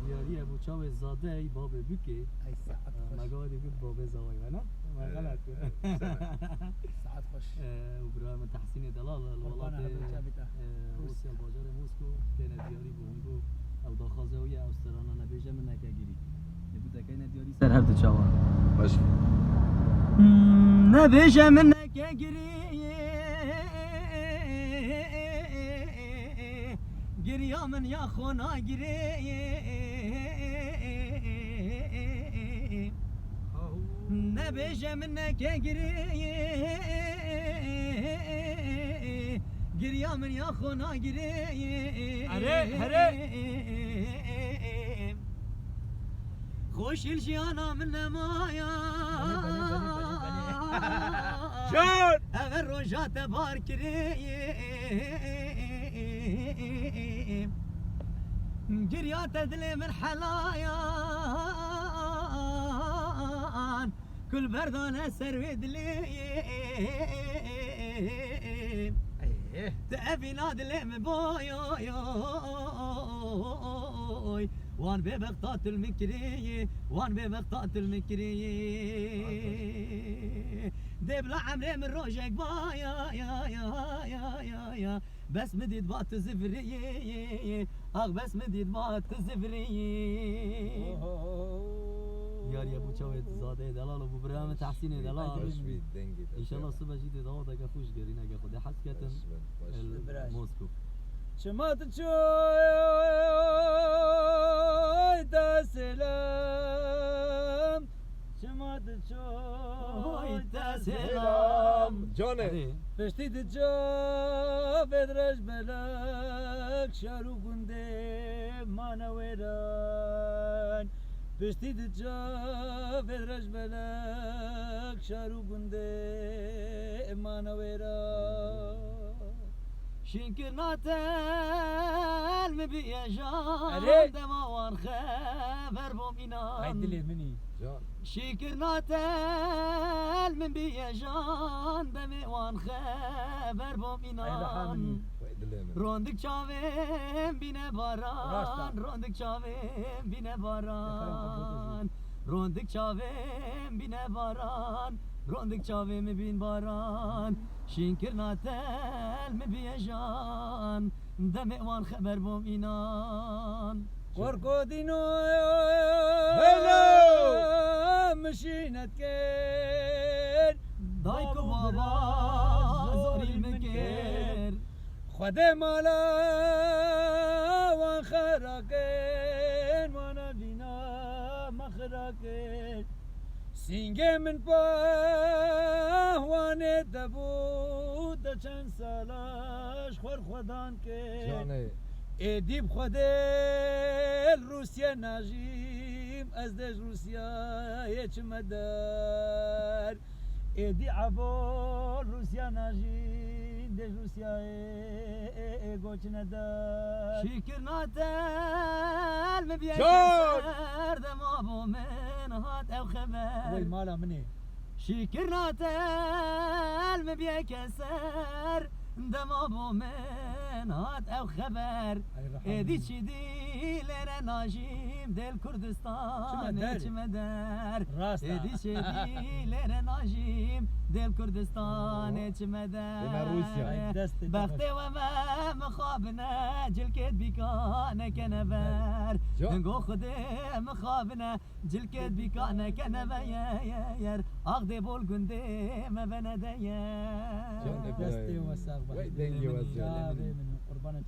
دیاری ابو چاو زاده ای باب بکه ای ساعت خوش مگه دیگه باب زاوی نه ما غلط ساعت خوش وبرام تحسين دلال الولاد روسيا الباجار موسكو كان دياري بونغو او داخازوية او سترانا نبيجا من هكاجري يبدا كاين دياري سر هبت تشاور باش نبيجا من هكاجري جريا من يا خونا جري نبيجا منك جري جريا من يا خونا جري خوش الجيانا من مايا جان اغر رجات باركري جريا تدلي من حلايا كل بردانه سرويد لي تأبي نادلي بوي وان ببغطات المكري وان ببغطات المكري دبلا عمري من روجك بايا يا بس مديد بات زفري بس مديد بات زفري يا ابو چاوت زاده دلال ابو برام تحسين دلال ان شاء الله صبح جيت دعوتك خوش قرينا خد حس كتن موسكو شمات شوي تسلم شمات شوي تسلم جانه پشتی دجا بدرش بلک شارو گنده مانویران پشتی دجا بدرش بلک شارو گنده مانویران شنكر ناتل مبيا جان دموان خبر بومينان هاي دلي مني جان شنكر ناتل مبيا جان دموان خبر بومينان روندك شاوين بينا باران روندك شاوين بينا باران روندك شاوين بينا باران روندك شاوين مبين باران شنكر ناتل مبيجان دمع وان خبر بوم إنان كوركو دينو هلو مشينت كين دايكو بابا زوري المكير خده مالا وان خراكين وانا دينا مخراكين سینگه من پاهوانه دبود ده چند سالش خور خودان که جانه ایدیب خوده روسیه ناجیم از دش روسیه یچ مدار ایدی عبال روسیه ناجیم دش روسیه گوچ ندار شكر ناتل مبيجان دمع بومن هات او خبر وی مالا منی شكر ناتل مبيكسر دمع بومن هات او خبر ادي شدي لنا ناجيم دل كردستان ايش مدار ادي شدي لنا ناجيم دل كردستان ايش مدار بختي وما مخابنا جلكت بكان كنبر نقو خدي مخابنا جلكت بكان كنبر ير اغدي بول قندي ما بنا دير دستي وساق وي دنجي وزير قربان